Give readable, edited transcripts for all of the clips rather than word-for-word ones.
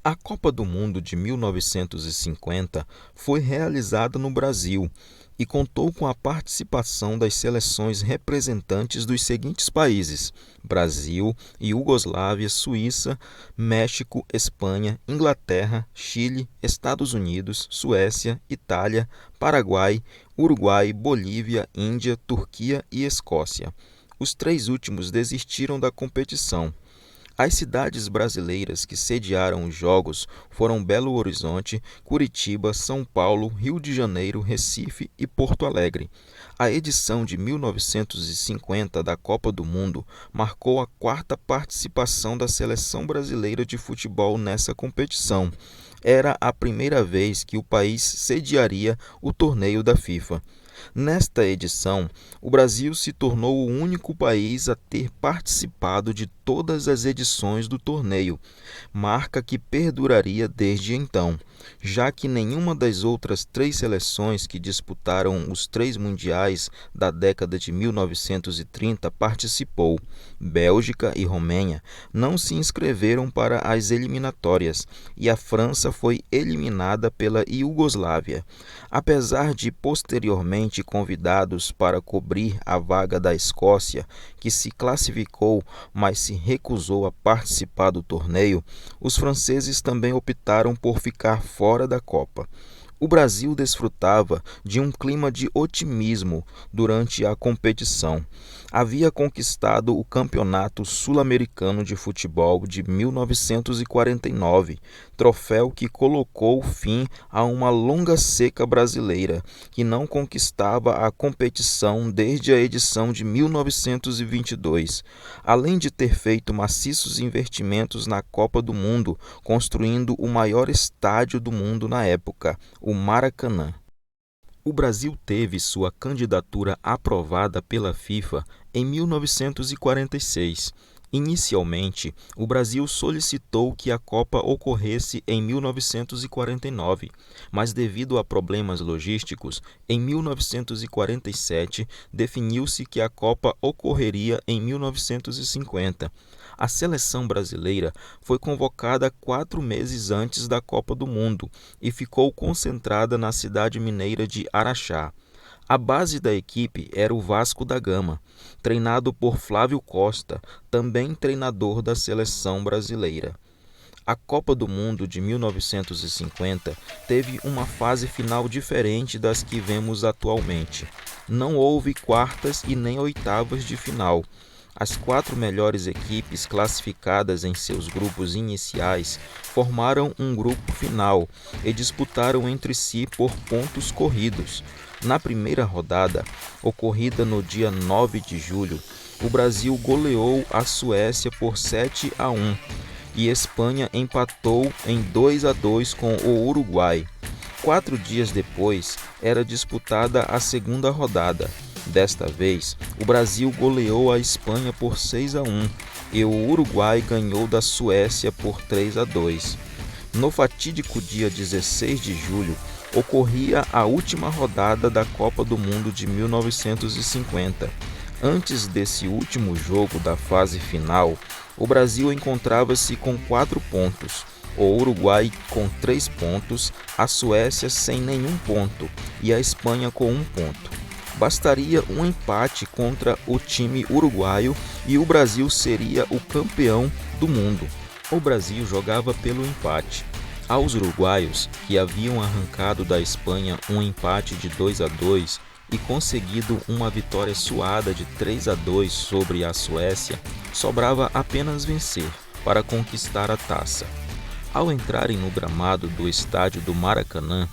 A Copa do Mundo de 1950 foi realizada no Brasil e contou com a participação das seleções representantes dos seguintes países: Brasil, Iugoslávia, Suíça, México, Espanha, Inglaterra, Chile, Estados Unidos, Suécia, Itália, Paraguai, Uruguai, Bolívia, Índia, Turquia e Escócia. Os três últimos desistiram da competição. As cidades brasileiras que sediaram os Jogos foram Belo Horizonte, Curitiba, São Paulo, Rio de Janeiro, Recife e Porto Alegre. A edição de 1950 da Copa do Mundo marcou a quarta participação da seleção brasileira de futebol nessa competição. Era a primeira vez que o país sediaria o torneio da FIFA. Nesta edição, o Brasil se tornou o único país a ter participado de todas as edições do torneio, marca que perduraria desde então, já que nenhuma das outras três seleções que disputaram os três mundiais da década de 1930 participou. Bélgica e Romênia não se inscreveram para as eliminatórias e a França foi eliminada pela Iugoslávia. Apesar de posteriormente convidados para cobrir a vaga da Escócia, que se classificou, mas se recusou a participar do torneio, os franceses também optaram por ficar fora da Copa. O Brasil desfrutava de um clima de otimismo durante a competição. Havia conquistado o Campeonato Sul-Americano de Futebol de 1949, troféu que colocou fim a uma longa seca brasileira, que não conquistava a competição desde a edição de 1922. Além de ter feito maciços investimentos na Copa do Mundo, construindo o maior estádio do mundo na época, o Maracanã. O Brasil teve sua candidatura aprovada pela FIFA em 1946. Inicialmente, o Brasil solicitou que a Copa ocorresse em 1949, mas devido a problemas logísticos, em 1947 definiu-se que a Copa ocorreria em 1950. A seleção brasileira foi convocada 4 meses antes da Copa do Mundo e ficou concentrada na cidade mineira de Araxá. A base da equipe era o Vasco da Gama, treinado por Flávio Costa, também treinador da seleção brasileira. A Copa do Mundo de 1950 teve uma fase final diferente das que vemos atualmente. Não houve quartas e nem oitavas de final. As 4 melhores equipes classificadas em seus grupos iniciais formaram um grupo final e disputaram entre si por pontos corridos. Na primeira rodada, ocorrida no dia 9 de julho, o Brasil goleou a Suécia por 7-1 e Espanha empatou em 2-2 com o Uruguai. 4 dias depois, era disputada a segunda rodada. Desta vez, o Brasil goleou a Espanha por 6-1 e o Uruguai ganhou da Suécia por 3-2. No fatídico dia 16 de julho, ocorria a última rodada da Copa do Mundo de 1950. Antes desse último jogo da fase final, o Brasil encontrava-se com 4 pontos, o Uruguai com 3 pontos, a Suécia sem nenhum ponto e a Espanha com 1 ponto. Bastaria um empate contra o time uruguaio e o Brasil seria o campeão do mundo. O Brasil jogava pelo empate. Aos uruguaios, que haviam arrancado da Espanha um empate de 2-2 e conseguido uma vitória suada de 3-2 sobre a Suécia, sobrava apenas vencer para conquistar a taça. Ao entrarem no gramado do estádio do Maracanã,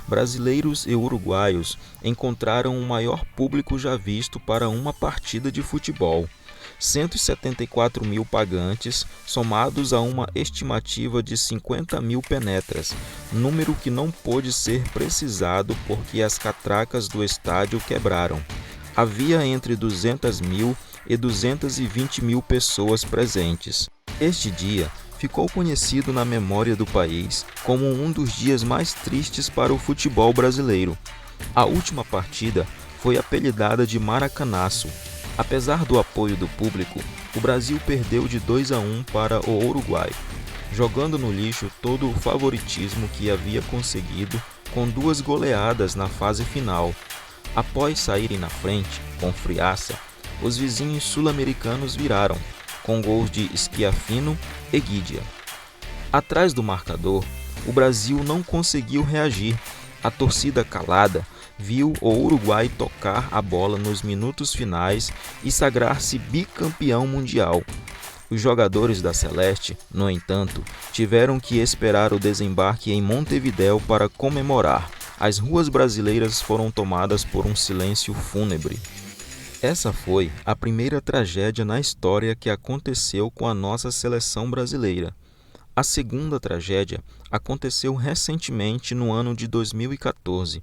brasileiros e uruguaios encontraram o maior público já visto para uma partida de futebol. 174 mil pagantes, somados a uma estimativa de 50 mil penetras, número que não pôde ser precisado porque as catracas do estádio quebraram. Havia entre 200 mil e 220 mil pessoas presentes. Este dia ficou conhecido na memória do país como um dos dias mais tristes para o futebol brasileiro. A última partida foi apelidada de Maracanaço. Apesar do apoio do público, o Brasil perdeu de 2-1 para o Uruguai. jogando no lixo todo o favoritismo que havia conseguido com 2 goleadas na fase final. Após saírem na frente, com friaça, os vizinhos sul-americanos viraram, com gols de Schiaffino e Guidia. Atrás do marcador, o Brasil não conseguiu reagir. A torcida calada viu o Uruguai tocar a bola nos minutos finais e sagrar-se bicampeão mundial. Os jogadores da Celeste, no entanto, tiveram que esperar o desembarque em Montevidéu para comemorar. As ruas brasileiras foram tomadas por um silêncio fúnebre. Essa foi a primeira tragédia na história que aconteceu com a nossa seleção brasileira. A segunda tragédia aconteceu recentemente no ano de 2014,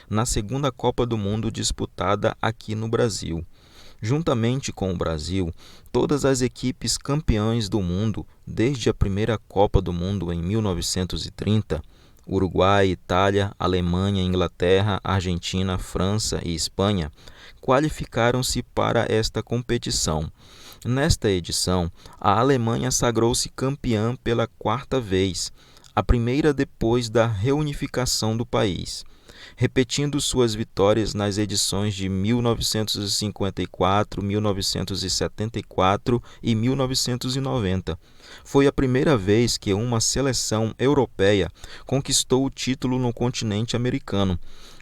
na segunda Copa do Mundo disputada aqui no Brasil. Juntamente com o Brasil, todas as equipes campeãs do mundo desde a primeira Copa do Mundo em 1930, Uruguai, Itália, Alemanha, Inglaterra, Argentina, França e Espanha, qualificaram-se para esta competição. Nesta edição, a Alemanha sagrou-se campeã pela 4ª vez, a primeira depois da reunificação do país, repetindo suas vitórias nas edições de 1954, 1974 e 1990. Foi a primeira vez que uma seleção europeia conquistou o título no continente americano.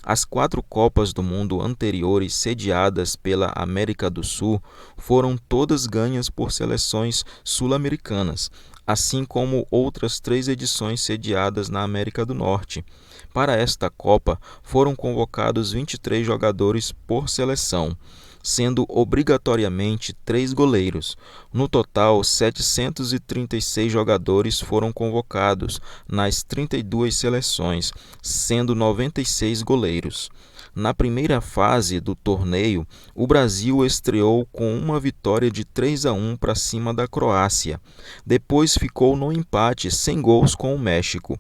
As 4 Copas do Mundo anteriores sediadas pela América do Sul foram todas ganhas por seleções sul-americanas, assim como outras 3 edições sediadas na América do Norte. Para esta Copa, foram convocados 23 jogadores por seleção, sendo obrigatoriamente 3 goleiros. No total, 736 jogadores foram convocados nas 32 seleções, sendo 96 goleiros. Na primeira fase do torneio, o Brasil estreou com uma vitória de 3-1 para cima da Croácia. Depois ficou no empate sem gols com o México.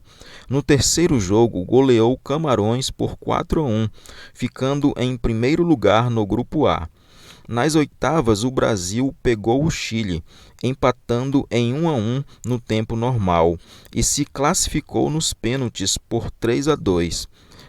No terceiro jogo, goleou Camarões por 4-1, ficando em primeiro lugar no Grupo A. Nas oitavas, o Brasil pegou o Chile, empatando em 1-1 no tempo normal, e se classificou nos pênaltis por 3-2.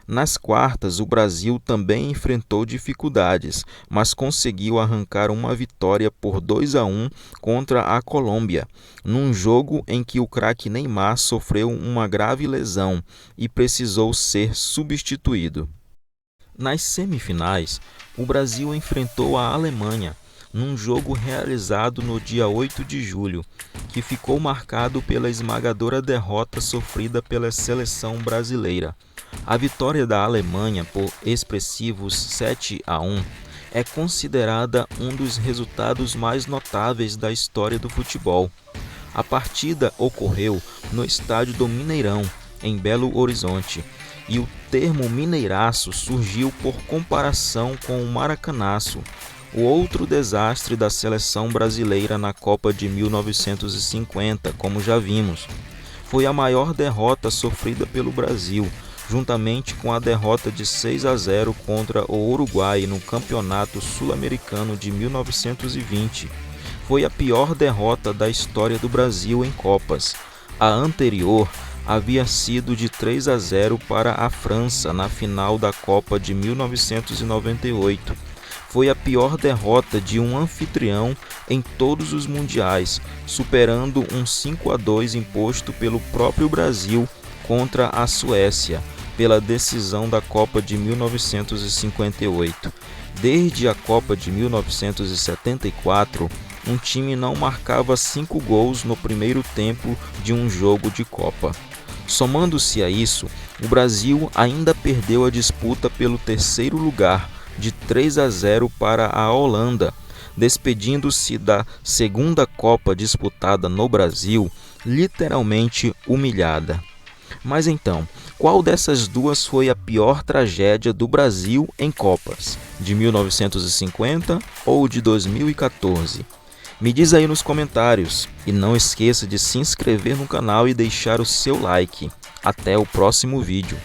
Nas quartas, o Brasil também enfrentou dificuldades, mas conseguiu arrancar uma vitória por 2-1 contra a Colômbia, num jogo em que o craque Neymar sofreu uma grave lesão e precisou ser substituído. Nas semifinais, o Brasil enfrentou a Alemanha, num jogo realizado no dia 8 de julho, que ficou marcado pela esmagadora derrota sofrida pela seleção brasileira. A vitória da Alemanha por expressivos 7-1 é considerada um dos resultados mais notáveis da história do futebol. A partida ocorreu no estádio do Mineirão, em Belo Horizonte, e o termo mineiraço surgiu por comparação com o maracanaço, o outro desastre da seleção brasileira na Copa de 1950, como já vimos. Foi a maior derrota sofrida pelo Brasil, juntamente com a derrota de 6-0 contra o Uruguai no Campeonato Sul-Americano de 1920. Foi a pior derrota da história do Brasil em Copas. A anterior havia sido de 3-0 para a França na final da Copa de 1998. Foi a pior derrota de um anfitrião em todos os mundiais, superando um 5-2 imposto pelo próprio Brasil contra a Suécia, pela decisão da Copa de 1958. Desde a Copa de 1974, um time não marcava 5 gols no primeiro tempo de um jogo de Copa. Somando-se a isso, o Brasil ainda perdeu a disputa pelo terceiro lugar, de 3-0 para a Holanda, despedindo-se da segunda Copa disputada no Brasil, literalmente humilhada. Mas então, qual dessas duas foi a pior tragédia do Brasil em Copas? De 1950 ou de 2014? Me diz aí nos comentários e não esqueça de se inscrever no canal e deixar o seu like. Até o próximo vídeo.